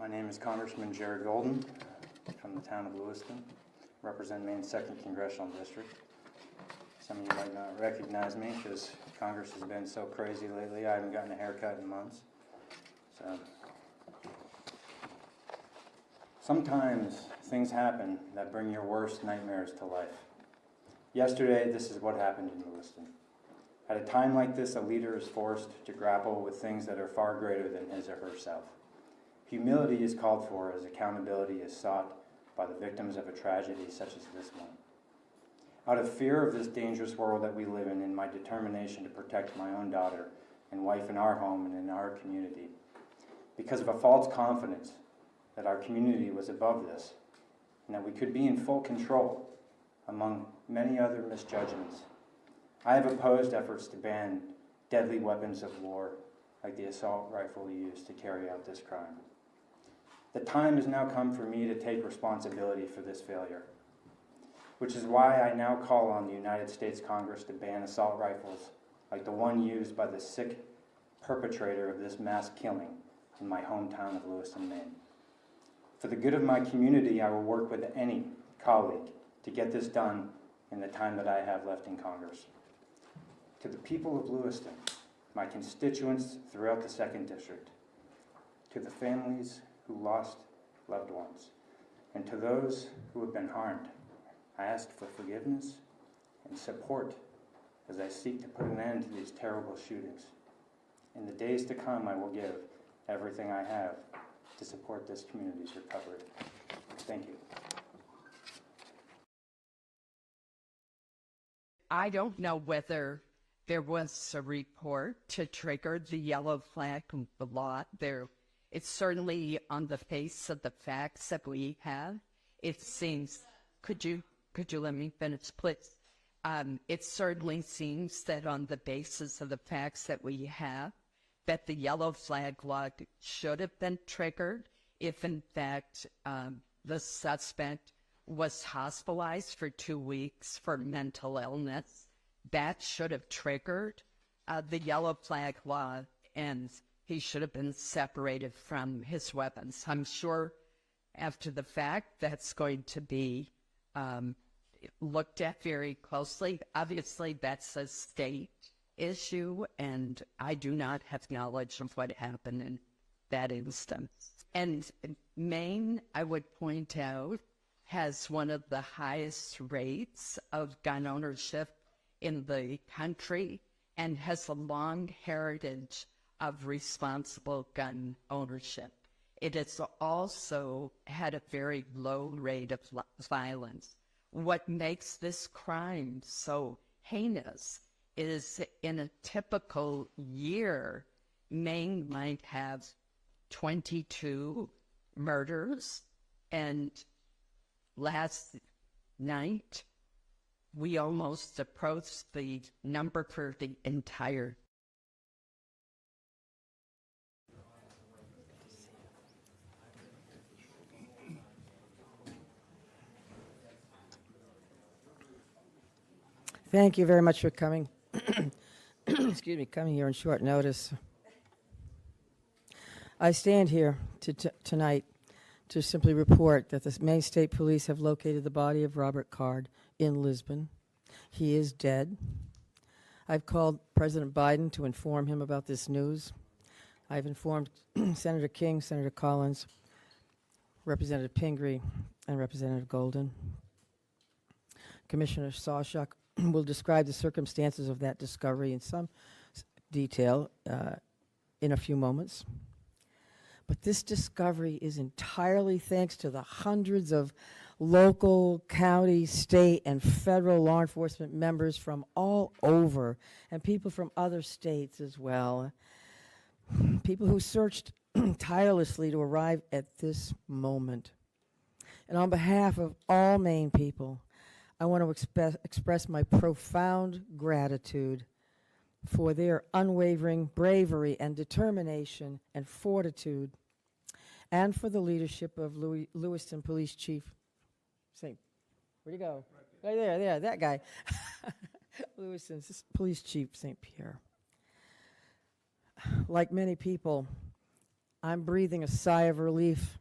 My name is Congressman Jared Golden from the town of Lewiston, represent Maine's 2nd Congressional District. Some of you might not recognize me because Congress has been so crazy lately. I haven't gotten a haircut in months. So sometimes things happen that bring your worst nightmares to life. Yesterday, this is what happened in Lewiston. At a time like this, a leader is forced to grapple with things that are far greater than his or herself. Humility is called for as accountability is sought by the victims of a tragedy such as this one. Out of fear of this dangerous world that we live in my determination to protect my own daughter and wife in our home and in our community, because of a false confidence that our community was above this and that we could be in full control, among many other misjudgments, I have opposed efforts to ban deadly weapons of war like the assault rifle used to carry out this crime. The time has now come for me to take responsibility for this failure, which is why I now call on the United States Congress to ban assault rifles like the one used by the sick perpetrator of this mass killing in my hometown of Lewiston, Maine. For the good of my community, I will work with any colleague to get this done in the time that I have left in Congress. To the people of Lewiston, my constituents throughout the 2nd District, to the families who lost loved ones, and to those who have been harmed, I ask for forgiveness and support as I seek to put an end to these terrible shootings. In the days to come, I will give everything I have to support this community's recovery. Thank you. I don't know whether there was a report to trigger the yellow flag law. It's certainly on the face of the facts that we have. It seems, could you let me finish, please? It certainly seems that on the basis of the facts that we have, that the yellow flag law should have been triggered if in fact the suspect was hospitalized for 2 weeks for mental illness. That should have triggered the yellow flag law, and he should have been separated from his weapons. I'm sure after the fact that's going to be looked at very closely. Obviously, that's a state issue, and I do not have knowledge of what happened in that instance. And Maine, I would point out, has one of the highest rates of gun ownership in the country and has a long heritage of responsible gun ownership. It has also had a very low rate of violence. What makes this crime so heinous is in a typical year, Maine might have 22 murders, and last night we almost approached the number for the entire. Thank you very much for coming. Excuse me, coming here on short notice. I stand here tonight to simply report that the Maine State Police have located the body of Robert Card in Lisbon. He is dead. I've called President Biden to inform him about this news. I've informed Senator King, Senator Collins, Representative Pingree, and Representative Golden. Commissioner Sawchuk will describe the circumstances of that discovery in some detail in a few moments. But this discovery is entirely thanks to the hundreds of local, county, state, and federal law enforcement members from all over, and people from other states as well. People who searched tirelessly to arrive at this moment. And on behalf of all Maine people, I want to express my profound gratitude for their unwavering bravery and determination and fortitude, and for the leadership of Lewiston Police Chief St. Where'd he go? Right there, that guy. Lewiston's Police Chief St. Pierre. Like many people, I'm breathing a sigh of relief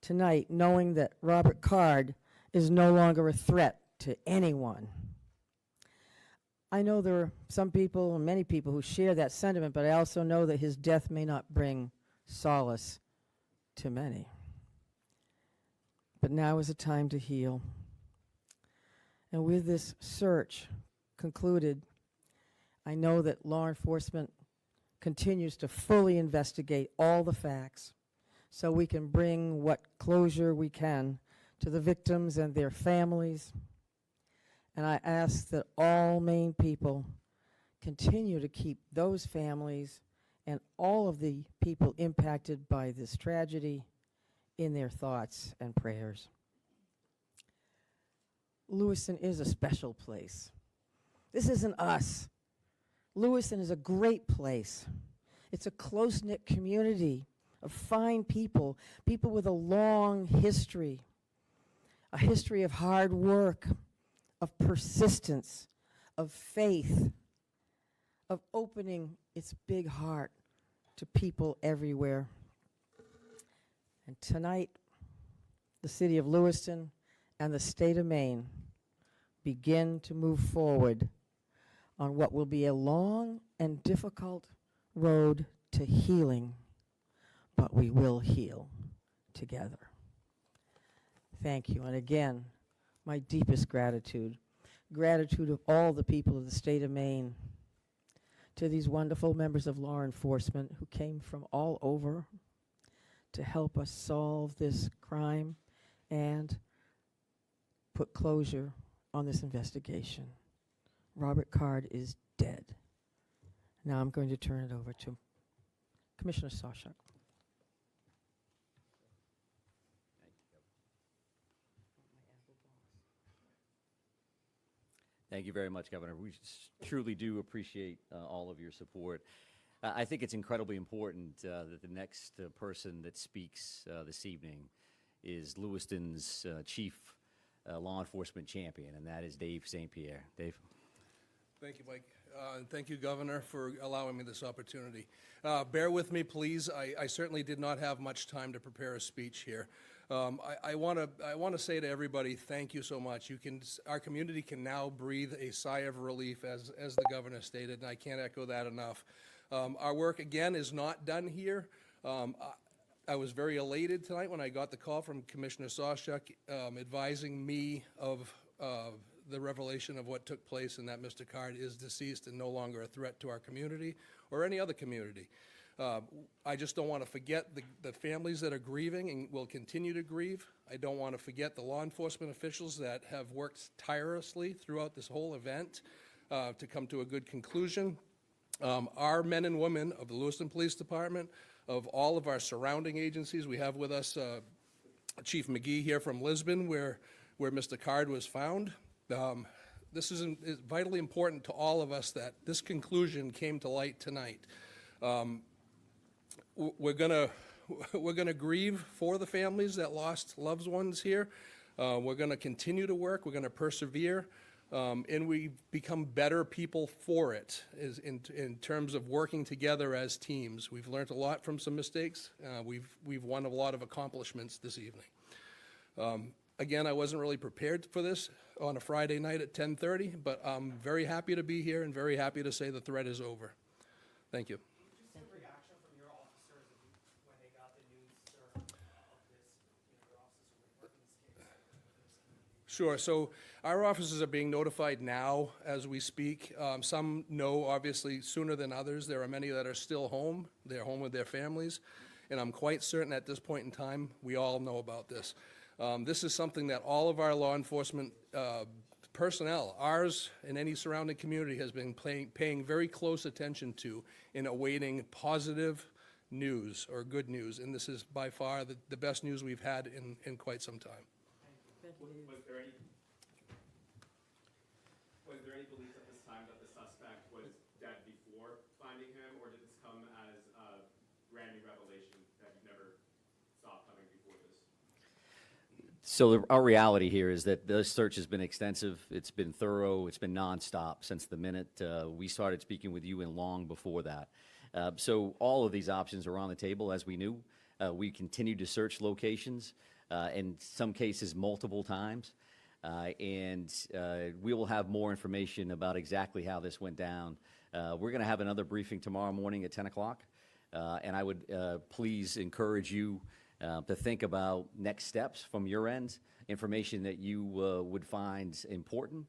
tonight knowing that Robert Card is no longer a threat to anyone. I know there are some people, and many people, who share that sentiment, but I also know that his death may not bring solace to many. But now is a time to heal. And with this search concluded, I know that law enforcement continues to fully investigate all the facts so we can bring what closure we can to the victims and their families. And I ask that all Maine people continue to keep those families and all of the people impacted by this tragedy in their thoughts and prayers. Lewiston is a special place. This isn't us. Lewiston is a great place. It's a close-knit community of fine people, people with a long history, a history of hard work, of persistence, of faith, of opening its big heart to people everywhere. And tonight, the city of Lewiston and the state of Maine begin to move forward on what will be a long and difficult road to healing, but we will heal together. Thank you. And again, my deepest gratitude of all the people of the state of Maine, to these wonderful members of law enforcement who came from all over to help us solve this crime and put closure on this investigation. Robert Card is dead. Now I'm going to turn it over to Commissioner Sawchuk. Thank you very much, Governor. We truly do appreciate all of your support. I think it's incredibly important that the next person that speaks this evening is Lewiston's chief law enforcement champion, and that is Dave St. Pierre. Dave. Thank you, Mike. And thank you, Governor, for allowing me this opportunity. Bear with me, please. I certainly did not have much time to prepare a speech here. I want to say to everybody, thank you so much. Our community can now breathe a sigh of relief, as the Governor stated, and I can't echo that enough. Our work, again, is not done here. I was very elated tonight when I got the call from Commissioner Sawchuk advising me of the revelation of what took place and that Mr. Card is deceased and no longer a threat to our community or any other community. I just don't want to forget the families that are grieving and will continue to grieve. I don't want to forget the law enforcement officials that have worked tirelessly throughout this whole event to come to a good conclusion. Our men and women of the Lewiston Police Department, of all of our surrounding agencies. We have with us Chief McGee here from Lisbon, where Mr. Card was found. This is vitally important to all of us that this conclusion came to light tonight. We're gonna grieve for the families that lost loved ones here. We're gonna continue to work. We're gonna persevere. And we become better people for it in terms of working together as teams. We've learned a lot from some mistakes. We've won a lot of accomplishments this evening. Again, I wasn't really prepared for this on a Friday night at 10:30, but I'm very happy to be here and very happy to say the threat is over. Thank you. Just a reaction from your officers when they got the news, sir, of this, your officers who were working this case. Sure. So our officers are being notified now as we speak. Some know, obviously, sooner than others. There are many that are still home. They're home with their families. And I'm quite certain at this point in time, we all know about this. This is something that all of our law enforcement personnel, ours and any surrounding community, has been paying very close attention to in awaiting positive news or good news. And this is by far the best news we've had in quite some time. Was there any belief at this time that the suspect was dead before finding him, or did this come as a brand new revelation that you never saw coming before this? So our reality here is that the search has been extensive. It's been thorough. It's been nonstop since the minute we started speaking with you and long before that. So all of these options are on the table, as we knew. We continue to search locations, in some cases multiple times. We will have more information about exactly how this went down. We're going to have another briefing tomorrow morning at 10 o'clock. And I would please encourage you to think about next steps from your end, information that you would find important.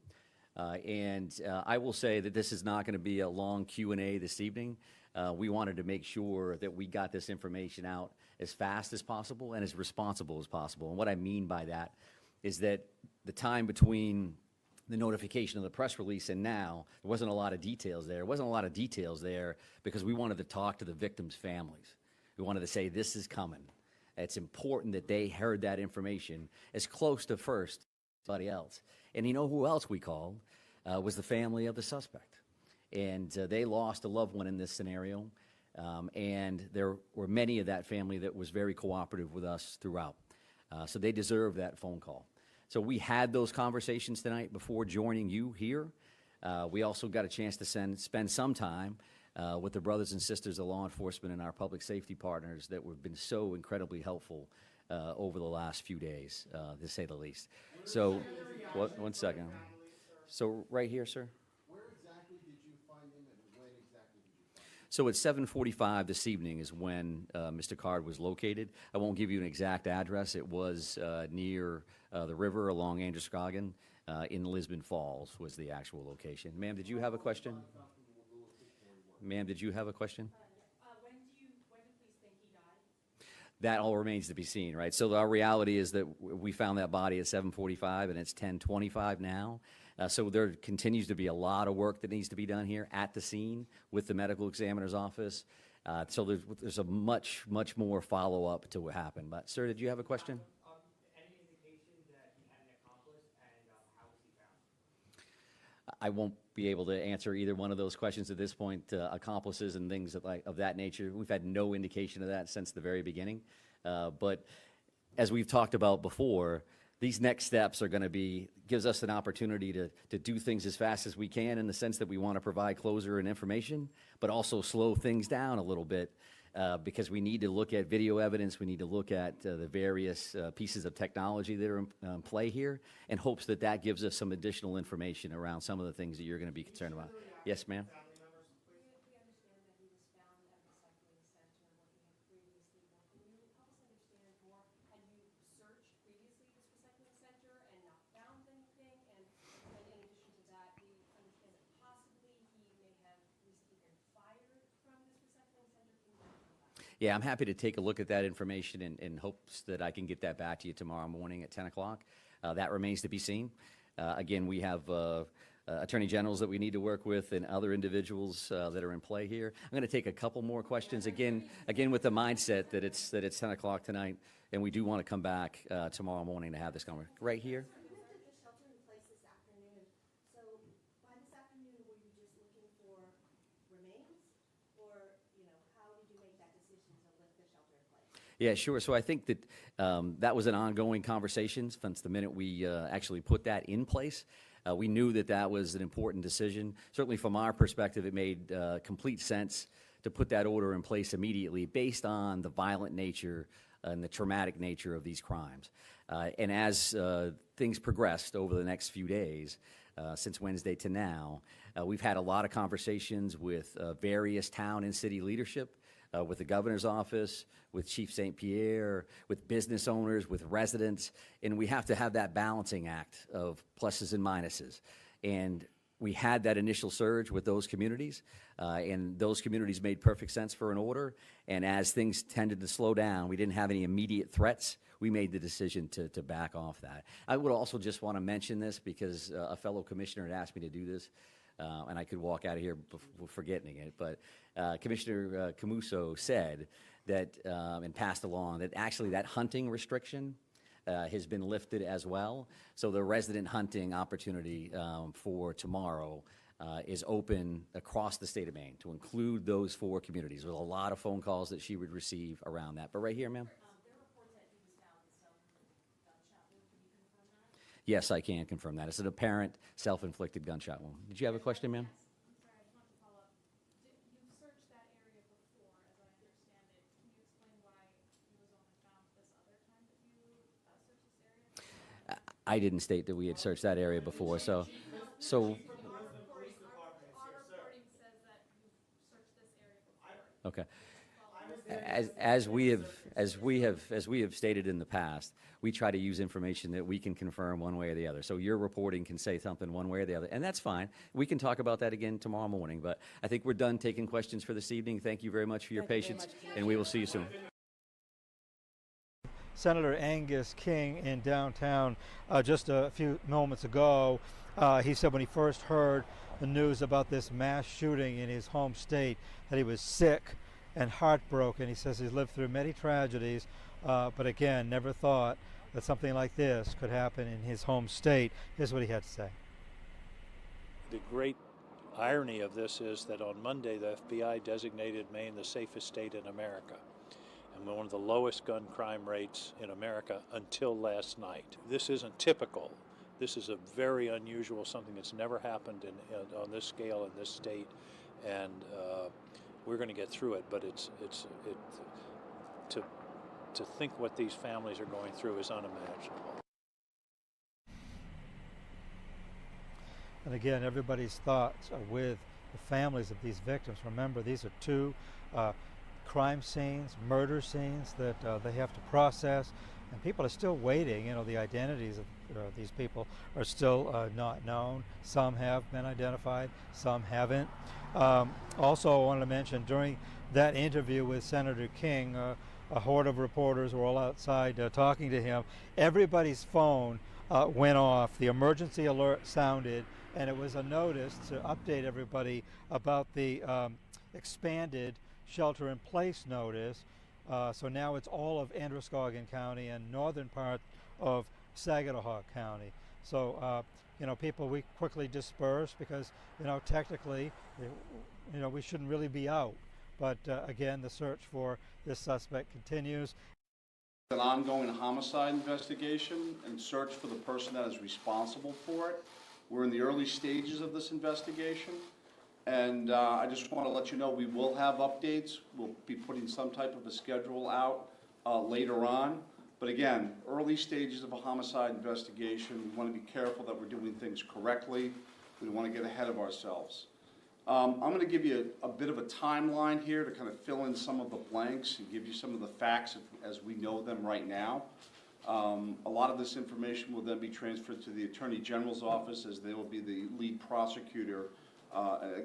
I will say that this is not going to be a long Q&A this evening. We wanted to make sure that we got this information out as fast as possible and as responsible as possible. And what I mean by that is that the time between the notification of the press release and now, there wasn't a lot of details there. There wasn't a lot of details there because we wanted to talk to the victims' families. We wanted to say, this is coming. It's important that they heard that information as close to first as anybody else. And you know who else we called? Was the family of the suspect. And they lost a loved one in this scenario. And there were many of that family that was very cooperative with us throughout. So they deserve that phone call. So we had those conversations tonight before joining you here. We also got a chance to spend some time with the brothers and sisters of law enforcement and our public safety partners that have been so incredibly helpful over the last few days, to say the least. So, one second. So right here, sir. Where exactly did you find him and when exactly did you find him? So at 7:45 this evening is when Mr. Card was located. I won't give you an exact address. It was near the river along Androscoggin in Lisbon Falls was the actual location. Ma'am, did you have a question? Ma'am, did you have a question? When do police think he died? That all remains to be seen, right? So our reality is that we found that body at 7:45 and it's 10:25 now. So there continues to be a lot of work that needs to be done here at the scene with the medical examiner's office. So there's a much more follow-up to what happened. But, sir, did you have a question? Any indication that he had an accomplice, and how was he found? I won't be able to answer either one of those questions at this point. Accomplices and things of that nature, we've had no indication of that since the very beginning. But as we've talked about before, these next steps are going to gives us an opportunity to do things as fast as we can in the sense that we want to provide closure and information, but also slow things down a little bit because we need to look at video evidence. We need to look at the various pieces of technology that are in play here in hopes that that gives us some additional information around some of the things that you're going to be concerned about. Yes, ma'am? We understand that he was found at the recycling center where he had previously worked. Can you help us understand more? Had you searched previously this recycling center and not found anything? And in addition to that, we understand that possibly he may have recently been fired from this recycling center. Can you confirm that? Yeah, I'm happy to take a look at that information in hopes that I can get that back to you tomorrow morning at 10 o'clock. That remains to be seen. Again, we have attorney generals that we need to work with and other individuals that are in play here. I'm going to take a couple more questions, again with the mindset that it's 10 o'clock tonight, and we do want to come back tomorrow morning to have this conversation. Right here? You entered the shelter in place this afternoon. So by this afternoon, were you just looking for remains? Or, how did you make that decision to lift the shelter in place? Yeah, sure. So I think that that was an ongoing conversation since the minute we actually put that in place. We knew that that was an important decision. Certainly from our perspective, it made complete sense to put that order in place immediately based on the violent nature and the traumatic nature of these crimes. And as things progressed over the next few days, since Wednesday to now, we've had a lot of conversations with various town and city leadership, with the governor's office, with Chief St. Pierre, with business owners, with residents, and we have to have that balancing act of pluses and minuses. And we had that initial surge with those communities, and those communities made perfect sense for an order. And as things tended to slow down, we didn't have any immediate threats. We made the decision to back off that. I would also just want to mention this because a fellow commissioner had asked me to do this. And I could walk out of here forgetting it, but Commissioner Camuso said that, and passed along, that actually that hunting restriction has been lifted as well. So the resident hunting opportunity for tomorrow is open across the state of Maine to include those 4 communities. There's a lot of phone calls that she would receive around that. But right here, ma'am? There are reports that he was found with self-gunshot wound. Can you confirm that? Yes, I can confirm that. It's an apparent self-inflicted gunshot wound. Did you have a question, ma'am? I'm sorry, I just wanted to follow up. You searched that area I didn't state that we had searched that area before, so. Our reporting says that you've searched this area before. Okay. As we have stated in the past, we try to use information that we can confirm one way or the other. So your reporting can say something one way or the other, and that's fine. We can talk about that again tomorrow morning, but I think we're done taking questions for this evening. Thank you very much for your patience, and we will see you soon. Senator Angus King in downtown just a few moments ago. He said when he first heard the news about this mass shooting in his home state that he was sick and heartbroken. He says he's lived through many tragedies, but again, never thought that something like this could happen in his home state. Here's what he had to say. The great irony of this is that on Monday, the FBI designated Maine the safest state in America and one of the lowest gun crime rates in America until last night. This isn't typical. This is a very unusual, something that's never happened on this scale in this state, and we're going to get through it. But to think what these families are going through is unimaginable. And again, everybody's thoughts are with the families of these victims. Remember, these are two crime scenes, murder scenes that they have to process, and people are still waiting. You know, the identities of these people are still not known. Some have been identified, some haven't. Also, I wanted to mention during that interview with Senator King, a horde of reporters were all outside talking to him. Everybody's phone went off. The emergency alert sounded, and it was a notice to update everybody about the expanded shelter-in-place notice. So now it's all of Androscoggin County and northern part of Saginaw County. So, you know, people, we quickly dispersed because, you know, technically, you know, we shouldn't really be out. But again, the search for this suspect continues. An ongoing homicide investigation and search for the person that is responsible for it. We're in the early stages of this investigation, and I just want to let you know we will have updates. We'll be putting some type of a schedule out later on. But again, early stages of a homicide investigation, we want to be careful that we're doing things correctly. We don't want to get ahead of ourselves. I'm going to give you a bit of a timeline here to kind of fill in some of the blanks and give you some of the facts as we know them right now. A lot of this information will then be transferred to the Attorney General's office, as they will be the lead prosecutor,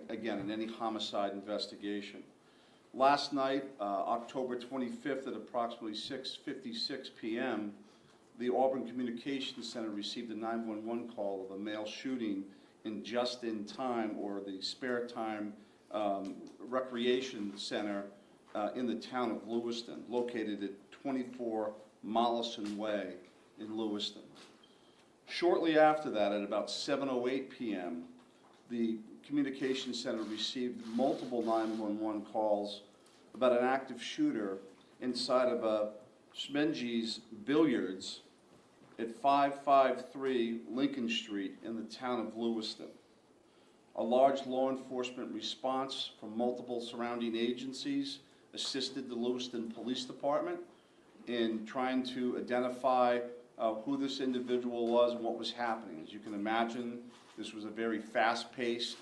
again, in any homicide investigation. Last night, October 25th at approximately 6:56 p.m., the Auburn Communications Center received a 911 call of a male shooting in Just-in-Time, or the Spare Time Recreation Center in the town of Lewiston, located at 24 Mollison Way in Lewiston. Shortly after that, at about 7:08 p.m., the Communications Center received multiple 911 calls about an active shooter inside of a Schmenge's Billiards at 553 Lincoln Street in the town of Lewiston. A large law enforcement response from multiple surrounding agencies assisted the Lewiston Police Department in trying to identify who this individual was and what was happening. As you can imagine, this was a very fast-paced,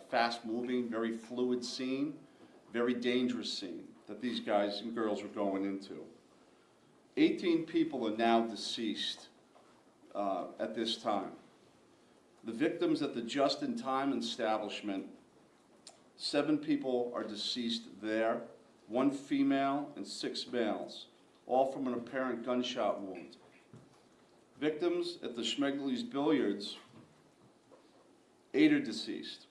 fast-moving, very fluid scene, very dangerous scene that these guys and girls were going into. 18 people are now deceased at this time. The victims at the Just-in-Time establishment, 7 people are deceased there, 1 female and 6 males, all from an apparent gunshot wound. Victims at the Schmegley's Billiards, 8 are deceased.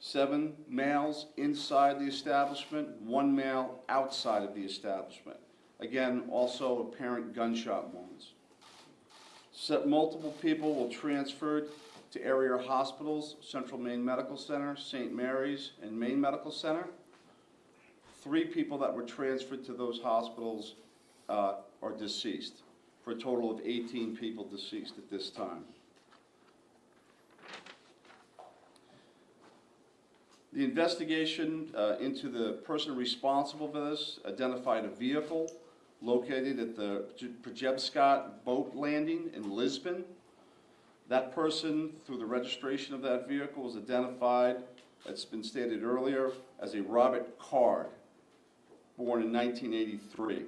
7 males inside the establishment, 1 male outside of the establishment. Again, also apparent gunshot wounds. Multiple people were transferred to area hospitals, Central Maine Medical Center, St. Mary's, and Maine Medical Center. 3 people that were transferred to those hospitals are deceased, for a total of 18 people deceased at this time. The investigation into the person responsible for this identified a vehicle located at the Przebskat boat landing in Lisbon. That person, through the registration of that vehicle, was identified, it's been stated earlier, as a Robert Card, born in 1983.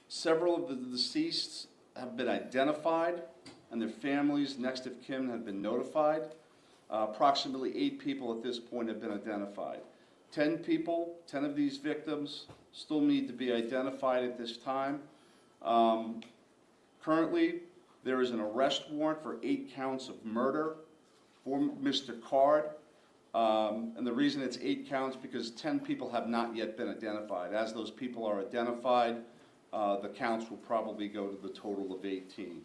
Several of the deceased have been identified, and their families, next of kin, have been notified. Approximately 8 people at this point have been identified. 10 people, 10 of these victims, still need to be identified at this time. Currently, there is an arrest warrant for 8 counts of murder for Mr. Card. And the reason it's 8 counts because 10 people have not yet been identified. As those people are identified, the counts will probably go to the total of 18.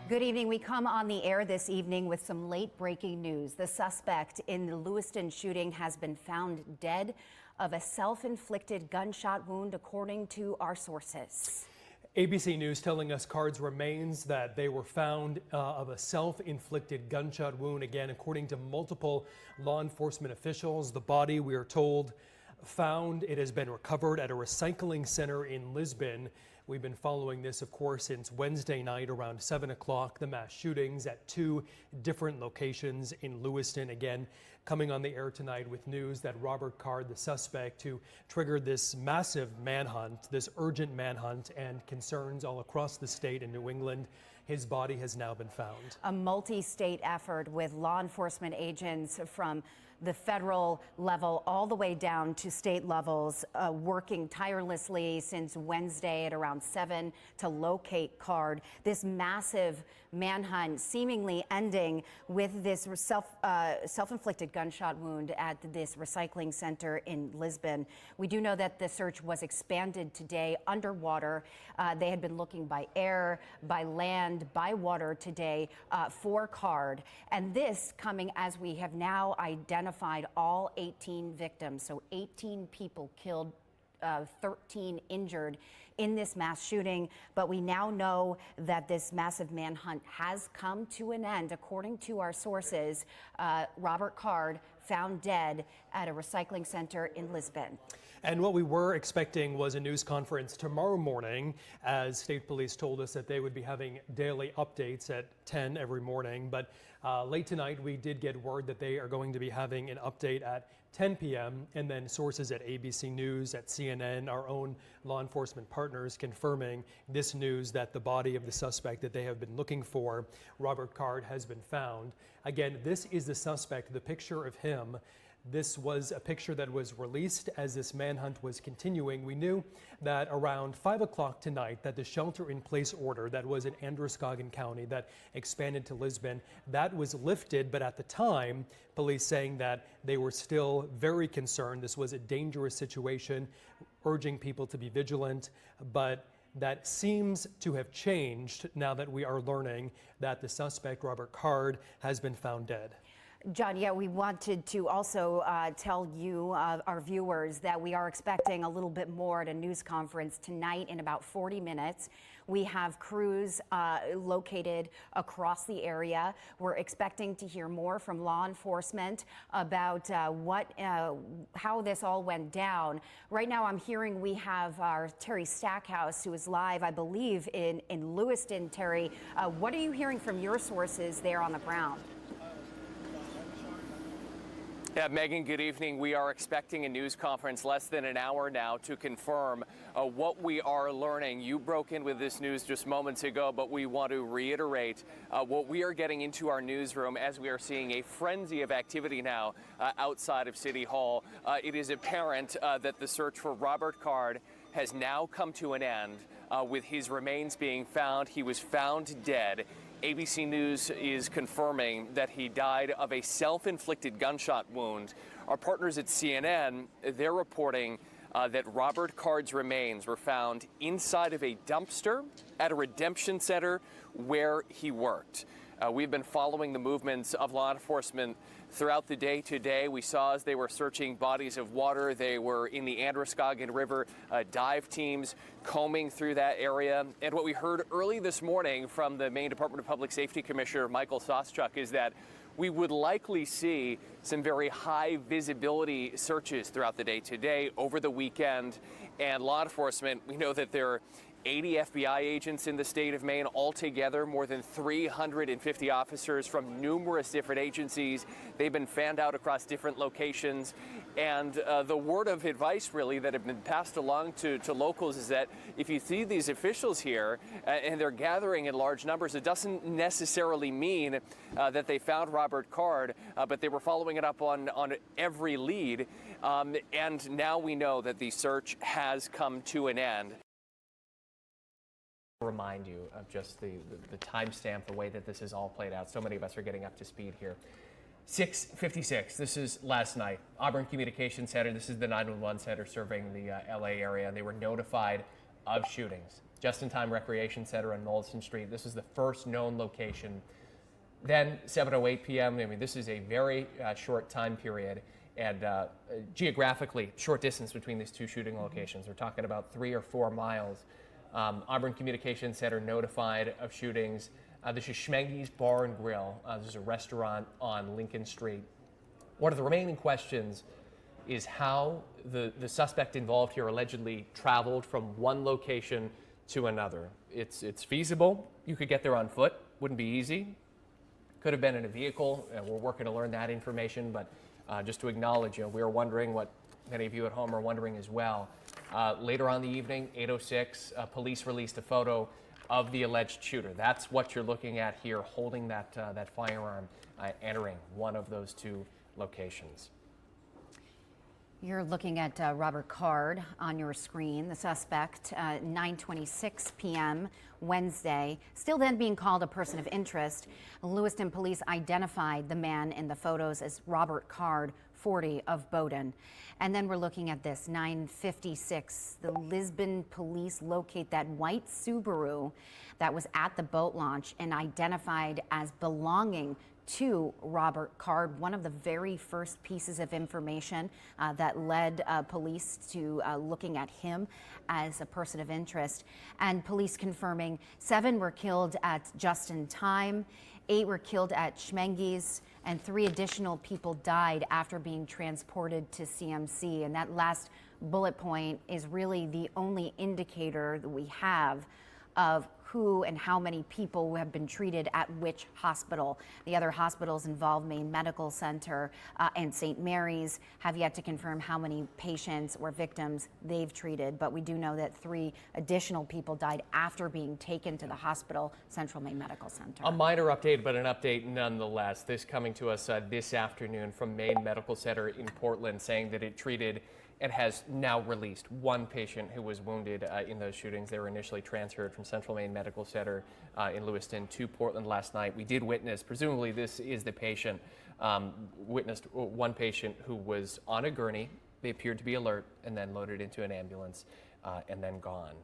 Good evening. We come on the air this evening with some late breaking news. The suspect in the Lewiston shooting has been found dead of a self-inflicted gunshot wound, according to our sources. ABC News telling us Card's remains that they were found of a self-inflicted gunshot wound. Again, according to multiple law enforcement officials, the body, we are told, found. It has been recovered at a recycling center in Lisbon. We've been following this, of course, since Wednesday night around 7 o'clock, the mass shootings at 2 different locations in Lewiston. Again, coming on the air tonight with news that Robert Card, the suspect who triggered this massive manhunt, this urgent manhunt, and concerns all across the state in New England, his body has now been found. A multi-state effort with law enforcement agents from the federal level all the way down to state levels, working tirelessly since Wednesday at around 7 to locate Card. This massive manhunt seemingly ending with this self-inflicted gunshot wound at this recycling center in Lisbon. We do know that the search was expanded today underwater. They had been looking by air, by land, by water today for Card. And this coming as we have now identified all 18 victims, so 18 people killed, 13 injured in this mass shooting. But we now know that this massive manhunt has come to an end. According to our sources, Robert Card found dead at a recycling center in Lisbon. And what we were expecting was a news conference tomorrow morning, as state police told us that they would be having daily updates at 10 every morning. But late tonight, we did get word that they are going to be having an update at 10 p.m. and then sources at ABC News, at CNN, our own law enforcement partners confirming this news that the body of the suspect that they have been looking for, Robert Card, has been found. Again, this is the suspect, the picture of him. This was a picture that was released as this manhunt was continuing. We knew that around 5 o'clock tonight that the shelter-in-place order that was in Androscoggin County that expanded to Lisbon, that was lifted, but at the time, police saying that they were still very concerned. This was a dangerous situation, urging people to be vigilant, but that seems to have changed now that we are learning that the suspect, Robert Card, has been found dead. John, yeah, we wanted to also tell you, our viewers, that we are expecting a little bit more at a news conference tonight in about 40 minutes. We have crews located across the area. We're expecting to hear more from law enforcement about how this all went down. Right now, I'm hearing we have our Terry Stackhouse, who is live, I believe, in Lewiston. Terry, what are you hearing from your sources there on the ground? Yeah, Megan, good evening. We are expecting a news conference less than an hour now to confirm what we are learning. You broke in with this news just moments ago, but we want to reiterate what we are getting into our newsroom as we are seeing a frenzy of activity now outside of City Hall. It is apparent that the search for Robert Card has now come to an end with his remains being found. He was found dead. ABC News is confirming that he died of a self-inflicted gunshot wound. Our partners at CNN, they're reporting that Robert Card's remains were found inside of a dumpster at a redemption center where he worked. We've been following the movements of law enforcement throughout the day today. We saw as they were searching bodies of water, they were in the Androscoggin River, dive teams combing through that area. And what we heard early this morning from the Maine Department of Public Safety Commissioner Michael Soschuk is that we would likely see some very high visibility searches throughout the day today, over the weekend. And law enforcement, we know that there are 80 FBI agents in the state of Maine altogether, more than 350 officers from numerous different agencies. They've been fanned out across different locations. And the word of advice really that have been passed along to locals is that if you see these officials here and they're gathering in large numbers, it doesn't necessarily mean that they found Robert Card, but they were following it up on every lead. And now we know that the search has come to an end. Remind you of just the timestamp, the way that this has all played out. So many of us are getting up to speed here. 6:56, this is last night. Auburn Communications Center, this is the 911 center serving the LA area, and they were notified of shootings. Just-in-time Recreation Center on Knowlton Street, this is the first known location. Then 7:08 p.m., I mean, this is a very short time period, and geographically, short distance between these two shooting locations. We're talking about 3 or 4 miles. Auburn Communications Center notified of shootings. This is Schmenge's Bar and Grill. This is a restaurant on Lincoln Street. One of the remaining questions is how the suspect involved here allegedly traveled from one location to another. It's feasible. You could get there on foot. Wouldn't be easy. Could have been in a vehicle. We're working to learn that information, but just to acknowledge, we were wondering what many of you at home are wondering as well. Later on in the evening, 8:06, police released a photo of the alleged shooter. That's what you're looking at here, holding that firearm, entering one of those two locations. You're looking at Robert Card on your screen, the suspect, 9:26 p.m. Wednesday, still then being called a person of interest. Lewiston police identified the man in the photos as Robert Card, 40, of Bowdoin. And then we're looking at this, 9:56. The Lisbon police locate that white Subaru that was at the boat launch and identified as belonging to Robert Card, one of the very first pieces of information that led police to looking at him as a person of interest. And police confirming 7 were killed at Just-in-Time, 8 were killed at Schmenge's, and 3 additional people died after being transported to CMC. And that last bullet point is really the only indicator that we have of who and how many people have been treated at which hospital. The other hospitals involved, Maine Medical Center and St. Mary's, have yet to confirm how many patients or victims they've treated. But we do know that 3 additional people died after being taken to the hospital, Central Maine Medical Center. A minor update, but an update nonetheless. This coming to us this afternoon from Maine Medical Center in Portland, saying that it treated and has now released 1 patient who was wounded in those shootings. They were initially transferred from Central Maine Medical Center in Lewiston to Portland last night. We did witness, presumably this is the patient, witnessed 1 patient who was on a gurney. They appeared to be alert and then loaded into an ambulance and then gone.